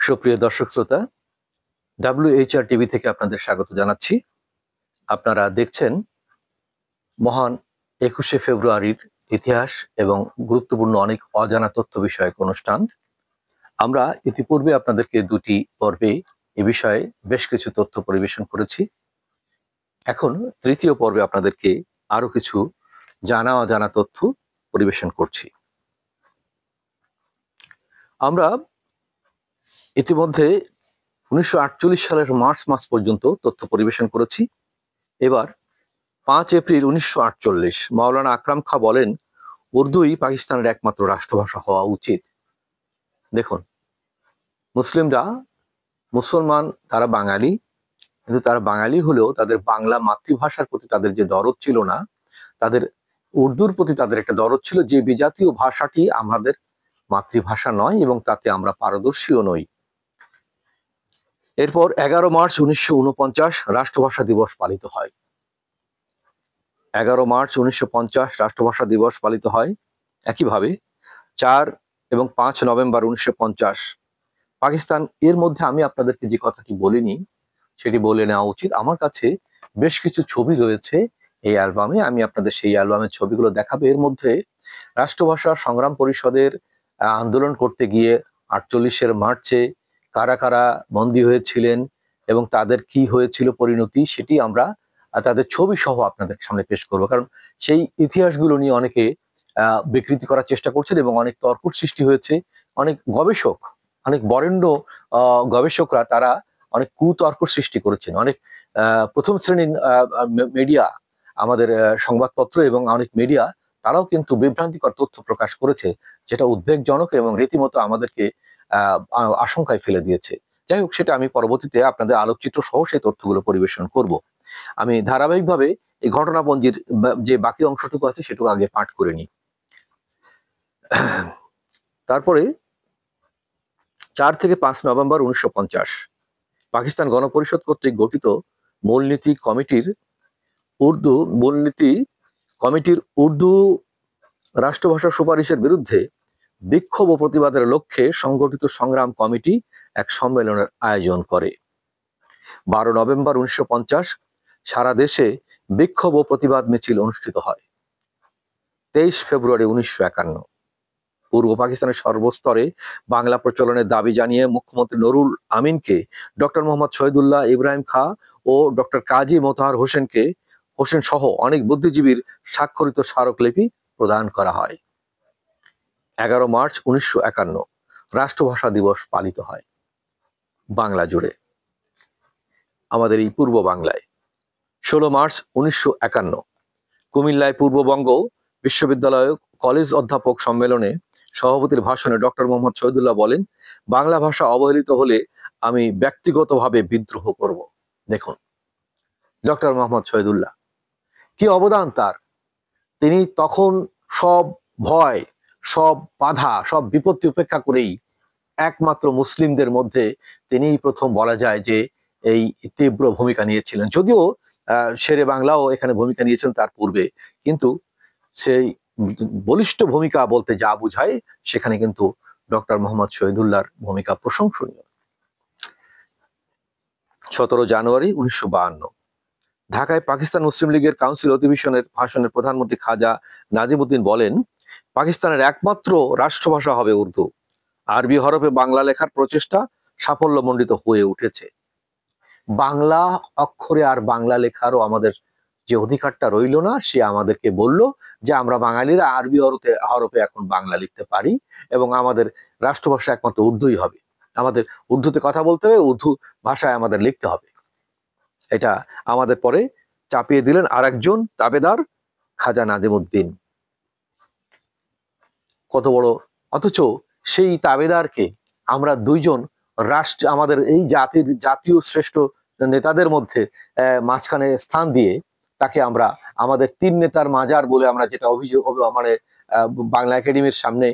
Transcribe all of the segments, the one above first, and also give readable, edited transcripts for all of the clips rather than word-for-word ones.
সুপ্রিয় দর্শক শ্রোতা, WHR টিভি থেকে আপনাদের স্বাগত জানাচ্ছি। আপনারা দেখছেন মহান 21শে ফেব্রুয়ারির ইতিহাস এবং গুরুত্বপূর্ণ অনেক অজানা তথ্য বিষয়ক অনুষ্ঠান। আমরা ইতিপূর্বে আপনাদেরকে দুটি পর্বে এ বিষয়ে বেশ কিছু তথ্য পরিবেশন করেছি। এখন তৃতীয় পর্বে আপনাদেরকে আরো কিছু জানা অজানা তথ্য পরিবেশন করছি। আমরা ইতিমধ্যে 1948 সালের মার্চ মাস পর্যন্ত তথ্য পরিবেশন করেছি। এবার 5 এপ্রিল 1948 মাওলানা আকরাম খাঁ বলেন, উর্দুই পাকিস্তানের একমাত্র রাষ্ট্রভাষা হওয়া উচিত। দেখুন, মুসলমান তারা বাঙালি, কিন্তু তারা বাঙালি হলেও তাদের বাংলা মাতৃভাষার প্রতি তাদের যে দরদ ছিল না, তাদের উর্দুর প্রতি তাদের একটা দরদ ছিল, যে বিজাতীয় ভাষাটি আমাদের মাতৃভাষা নয় এবং তাতে আমরা পারদর্শীও নই। এরপর 11 মার্চ 1949 রাষ্ট্রভাষা দিবস পালিত হয়। 11 মার্চ 1950 রাষ্ট্রভাষা দিবস পালিত হয়। একইভাবে 4 এবং 5 নভেম্বর 1950 পাকিস্তান। এর মধ্যে আমি আপনাদেরকে যে কথাটি বলিনি সেটি বলে নেওয়া উচিত। আমার কাছে বেশ কিছু ছবি রয়েছে এই অ্যালবামে, আমি আপনাদের সেই অ্যালবামের ছবিগুলো দেখাবো। এর মধ্যে রাষ্ট্রভাষা সংগ্রাম পরিষদের আন্দোলন করতে গিয়ে 48-এর মার্চে কারা কারা বন্দী হয়েছিলেন এবং তাদের কি হয়েছিল পরিণতি, সেটি আমরা তাদের ছবি সহ আপনাদের সামনে পেশ করব। কারণ সেই ইতিহাসগুলো নিয়ে অনেকে বিকৃতি করার চেষ্টা করছেন এবং অনেক তর্ক সৃষ্টি হয়েছে। অনেক গবেষক, অনেক বরেণ্য গবেষকরা তারা অনেক কুতর্ক সৃষ্টি করেছেন। অনেক প্রথম শ্রেণীর মিডিয়া, আমাদের সংবাদপত্র এবং অনেক মিডিয়া, তারাও কিন্তু বিভ্রান্তিকর তথ্য প্রকাশ করেছে, যেটা উদ্বেগজনক এবং রীতিমতো আমাদেরকে আশঙ্কায় ফেলে দিয়েছে। যাই হোক, সেটা আমি পরবর্তীতে আপনাদের আলোকচিত্র সহ সেই তথ্যগুলো পরিবেশন করব। আমি ধারাবাহিকভাবে এই ঘটনাপঞ্জির যে বাকি অংশটুকু আছে সেটুকু আগে পাঠ করে নিই। তারপরে 4 থেকে 5 নভেম্বর 1950 পাকিস্তান গণপরিষদ কর্তৃক গঠিত মূলনীতি কমিটির উর্দু রাষ্ট্রভাষা সুপারিশের বিরুদ্ধে বিক্ষোভ ও প্রতিবাদের লক্ষ্যে সংগঠিত সংগ্রাম কমিটি এক সম্মেলনের আয়োজন করে। 12 নভেম্বর 1950 সারা দেশে বিক্ষোভ ও প্রতিবাদ মিছিল অনুষ্ঠিত হয়। 23 ফেব্রুয়ারি 1951 পূর্ব পাকিস্তানের সর্বস্তরে বাংলা প্রচলনের দাবি জানিয়ে মুখ্যমন্ত্রী নুরুল আমিনকে ডক্টর মোহাম্মদ শহীদুল্লাহ, ইব্রাহিম খাঁ ও ডক্টর কাজী মোতাহার হোসেন সহ অনেক বুদ্ধিজীবীর স্বাক্ষরিত স্মারকলিপি প্রদান করা হয়। 11 মার্চ 1951 রাষ্ট্রভাষা দিবস পালিত হয় বাংলা জুড়ে, আমাদের এই পূর্ব বাংলায়। 16 মার্চ 1951 কুমিল্লায় পূর্ববঙ্গ বিশ্ববিদ্যালয় কলেজ অধ্যাপক সম্মেলনে সভাপতির ভাষণে ডক্টর মোহাম্মদ শহীদুল্লাহ বলেন, বাংলা ভাষা অবহেলিত হলে আমি ব্যক্তিগতভাবে বিদ্রোহ করব। দেখুন, ডক্টর মোহাম্মদ শহীদুল্লাহ, কি অবদান তার! তিনি তখন সব ভয়, সব বাধা, সব বিপত্তি উপেক্ষা করেই একমাত্র মুসলিমদের মধ্যে তিনিই প্রথম বলা যায় যে এই তীব্র ভূমিকা নিয়েছিলেন। যদিও শেরে বাংলাও এখানে ভূমিকা নিয়েছেন তার পূর্বে, কিন্তু সেই বলিষ্ঠ ভূমিকা বলতে যা বোঝায় সেখানে কিন্তু ডক্টর মোহাম্মদ শহীদুল্লাহর ভূমিকা প্রশংসনীয়। 17 জানুয়ারি 1952 ঢাকায় পাকিস্তান মুসলিম লীগের কাউন্সিল অধিবেশনের ভাষণে প্রধানমন্ত্রী খাজা নাজিমুদ্দিন বলেন, পাকিস্তানের একমাত্র রাষ্ট্রভাষা হবে উর্দু। আরবি হরফে বাংলা লেখার প্রচেষ্টা সাফল্যমণ্ডিত হয়ে উঠেছে। বাংলা অক্ষরে আর বাংলা লেখারও আমাদের যে অধিকারটা রইল না, সে আমাদেরকে বলল যে আমরা বাঙালিরা আরবি হরফে এখন বাংলা লিখতে পারি এবং আমাদের রাষ্ট্রভাষা একমাত্র উর্দুই হবে। আমাদের উর্দুতে কথা বলতে হবে, উর্দু ভাষায় আমাদের লিখতে হবে। এটা আমাদের পরে চাপিয়ে দিলেন আরেকজন তাবেদার, খাজা নাজিমুদ্দিন। কত বড়! অথচ সেই তাবেদারকে আমরা দুইজন আমাদের এই জাতীয় শ্রেষ্ঠ নেতাদের মধ্যে মাঝখানে স্থান দিয়ে তাকে আমরা আমাদের 3 নেতার মাজার বলে আমরা যেটা অভিযোগ, মানে বাংলা একাডেমির সামনে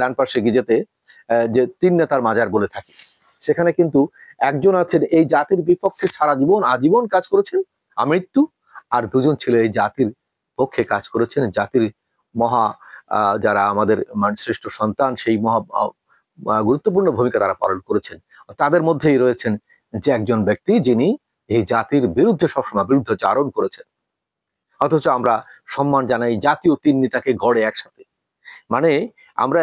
ডান পাশে গিজেতে যে 3 নেতার মাজার বলে থাকি, সেখানে কিন্তু একজন আছেন এই জাতির বিপক্ষে সারা জীবন আজীবন কাজ করেছেন আমৃত্যু, আর দুজন ছিল এই জাতির পক্ষে কাজ করেছেন, জাতির মহা যারা আমাদের শ্রেষ্ঠ সন্তান, সেই গুরুত্বপূর্ণ ভূমিকা তারা পালন করেছেন। তাদের মধ্যেই রয়েছেন যে একজন ব্যক্তি যিনি এই জাতির বিরুদ্ধে সবসময় বিরুদ্ধাচারণ করেছেন, অথচ আমরা সম্মান জানাই জাতীয় তিন নেতাকে গড়ে একসাথে। মানে আমরা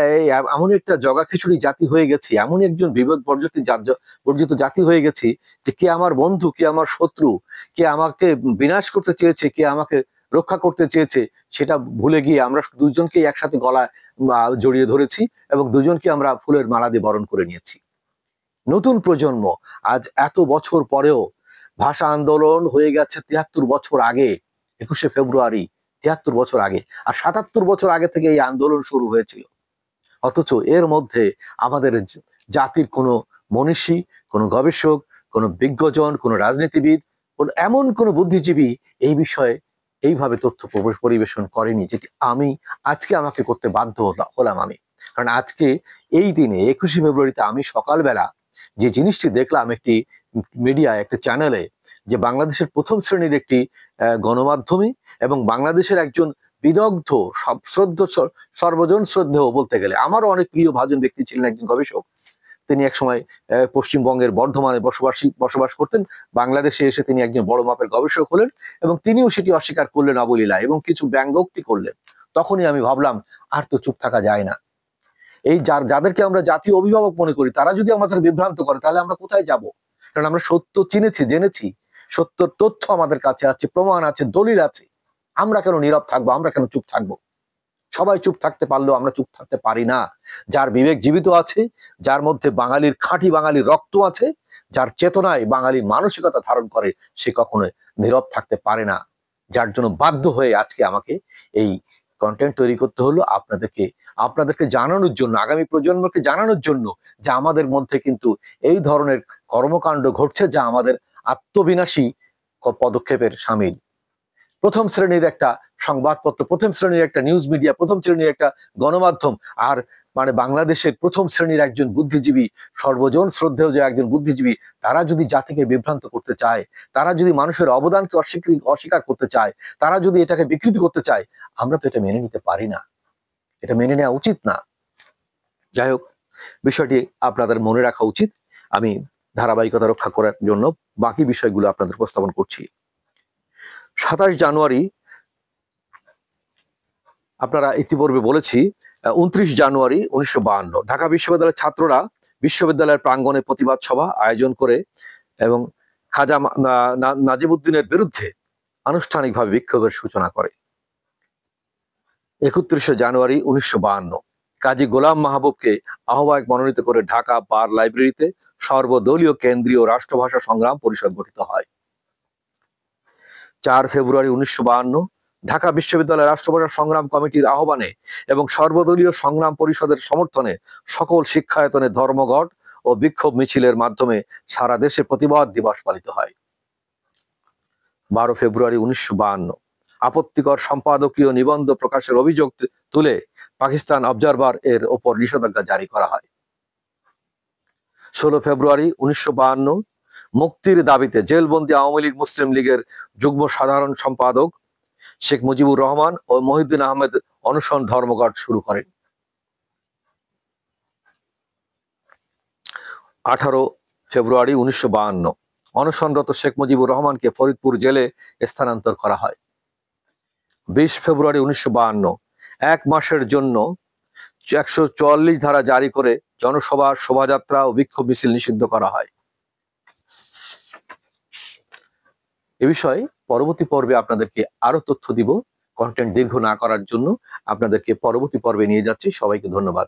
এমন একটা জগা খিচুড়ি জাতি হয়ে গেছি, এমন একজন বিবেক বর্জিত জাতি হয়ে গেছি যে কে আমার বন্ধু, কে আমার শত্রু, কে আমাকে বিনাশ করতে চেয়েছে, কে আমাকে রক্ষা করতে চেয়েছে, সেটা ভুলে গিয়ে আমরা দুজনকে একসাথে গলায় জড়িয়ে ধরেছি এবং দুজনকে আমরা ফুলের মালা দিয়ে বরণ করে নিয়েছি। নতুন প্রজন্ম আজ এত বছর পরেও, ভাষা আন্দোলন হয়ে গেছে ৭৩ বছর আগে, ২১শে ফেব্রুয়ারি ৭৩ বছর আগে, আর ৭৭ বছর আগে থেকে এই আন্দোলন শুরু হয়েছিল। অথচ এর মধ্যে আমাদের জাতির কোনো মনীষী, কোনো গবেষক, কোনো বিজ্ঞজন, কোনো রাজনীতিবিদ, এমন কোনো বুদ্ধিজীবী এই বিষয়ে এইভাবে তথ্য পরিবেশন করেনি, যেটি আমি আজকে আমাকে করতে বাধ্য হলাম আমি। কারণ আজকে এই দিনে ২১শে ফেব্রুয়ারিতে আমি সকালবেলা যে জিনিসটি দেখলাম একটি মিডিয়া, একটা চ্যানেলে, যে বাংলাদেশের প্রথম শ্রেণীর একটি গণমাধ্যমে এবং বাংলাদেশের একজন বিদগ্ধ সর্বজন শ্রদ্ধেয় বলতে গেলে আমারও অনেক প্রিয় ভাজন ব্যক্তি ছিলেন, একজন গবেষক। তিনি একসময় পশ্চিমবঙ্গের বর্ধমানে বসবাস করতেন। বাংলাদেশে এসে তিনি একজন বড় মাপের গবেষক হলেন এবং তিনিও সেটি অস্বীকার করলেন অবলীলায় এবং কিছু ব্যঙ্গোক্তি করলেন। তখনই আমি ভাবলাম, আর তো চুপ থাকা যায় না। এই যাদেরকে আমরা জাতীয় অভিভাবক মনে করি, তারা যদি আমাদের বিভ্রান্ত করে, তাহলে আমরা কোথায় যাব? কারণ আমরা সত্য চিনেছি, জেনেছি, সত্যর তথ্য আমাদের কাছে আছে, প্রমাণ আছে, দলিল আছে। আমরা কেন নীরব থাকবো? আমরা কেন চুপ থাকবো? সবাই চুপ থাকতে পারলেও আমরা চুপ থাকতে পারি না। যার বিবেক জীবিত আছে, যার মধ্যে বাঙালির খাঁটি বাঙালির রক্ত আছে, যার চেতনায় বাঙালির মানসিকতা ধারণ করে, সে কখনোই নীরব থাকতে পারে না। যার জন্য বাধ্য হয়ে আজকে আমাকে এই কন্টেন্ট তৈরি করতে হলো, আপনাদেরকে জানানোর জন্য, আগামী প্রজন্মকে জানানোর জন্য যে আমাদের মধ্যে কিন্তু এই ধরনের কর্মকাণ্ড ঘটছে, যা আমাদের আত্মবিনাশী পদক্ষেপের সামিল। প্রথম শ্রেণীর একটা সংবাদপত্র, প্রথম শ্রেণীর একটা নিউজ মিডিয়া, প্রথম শ্রেণীর একটা গণমাধ্যম, আর বাংলাদেশের প্রথম শ্রেণীর একজন বুদ্ধিজীবী, সর্বজন শ্রদ্ধেয় যে একজন বুদ্ধিজীবী, তারা যদি জাতিকে বিভ্রান্ত করতে চায়, তারা যদি মানুষের অবদানকে অস্বীকার করতে চায়, তারা যদি এটাকে বিকৃতি করতে চায়, আমরা তো এটা মেনে নিতে পারি না, এটা মেনে নেওয়া উচিত না। যাই হোক, বিষয়টি আপনাদের মনে রাখা উচিত। আমি ধারাবাহিকতা রক্ষা করার জন্য বাকি বিষয়গুলো আপনাদের উপস্থাপন করছি। ২৭ জানুয়ারি, আপনারা ইতিপূর্বে বলেছি, ২৯ জানুয়ারি ১৯৫২ ঢাকা বিশ্ববিদ্যালয়ের ছাত্ররা বিশ্ববিদ্যালয়ের প্রাঙ্গণে প্রতিবাদ সভা আয়োজন করে এবং খাজা নাজিমুদ্দিনের বিরুদ্ধে আনুষ্ঠানিকভাবে বিক্ষোভের সূচনা করে। ৩১শে জানুয়ারি ১৯৫২ কাজী গোলাম মাহবুবকে আহ্বায়ক মনোনীত করে ঢাকা বার লাইব্রেরিতে সর্বদলীয় কেন্দ্রীয় রাষ্ট্রভাষা সংগ্রাম পরিষদ গঠিত হয়। ৪ ফেব্রুয়ারি ১৯৫২ ঢাকা বিশ্ববিদ্যালয় রাষ্ট্রভাষা সংগ্রাম কমিটির আহ্বানে এবং সর্বদলীয় সংগ্রাম পরিষদের সমর্থনে সকল শিক্ষায়তনে ধর্মঘট ও বিক্ষোভ মিছিলের মাধ্যমে সারা দেশে প্রতিবাদ দিবস পালিত হয়। ১২ ফেব্রুয়ারি ১৯৫২ আপত্তিকর সম্পাদকীয় নিবন্ধ প্রকাশের অভিযোগ তুলে পাকিস্তান অবজারভার এর ওপর নিষেধাজ্ঞা জারি করা হয়। ১৬ ফেব্রুয়ারি ১৯৫২ মুক্তির দাবিতে জেলবন্দি আওয়ামী লীগ মুসলিম লীগের যুগ্ম সাধারণ সম্পাদক শেখ মুজিবুর রহমান ও মহিউদ্দিন আহমেদ অনশন ধর্মঘট শুরু করেন। ১৮ ফেব্রুয়ারি ১৯৫২ অনশনরত শেখ মুজিবুর রহমানকে ফরিদপুর জেলে স্থানান্তর করা হয়। ২০ ফেব্রুয়ারি ১৯৫২ এক মাসের জন্য ১৪৪ ধারা জারি করে জনসভা, শোভাযাত্রা ও বিক্ষোভ মিছিল নিষিদ্ধ করা হয়। এ বিষয়ে পরবর্তী পর্বে আপনাদেরকে আরো তথ্য দিব। কন্টেন্ট দীর্ঘ না করার জন্য আপনাদেরকে পরবর্তী পর্বে নিয়ে যাচ্ছি। সবাইকে ধন্যবাদ।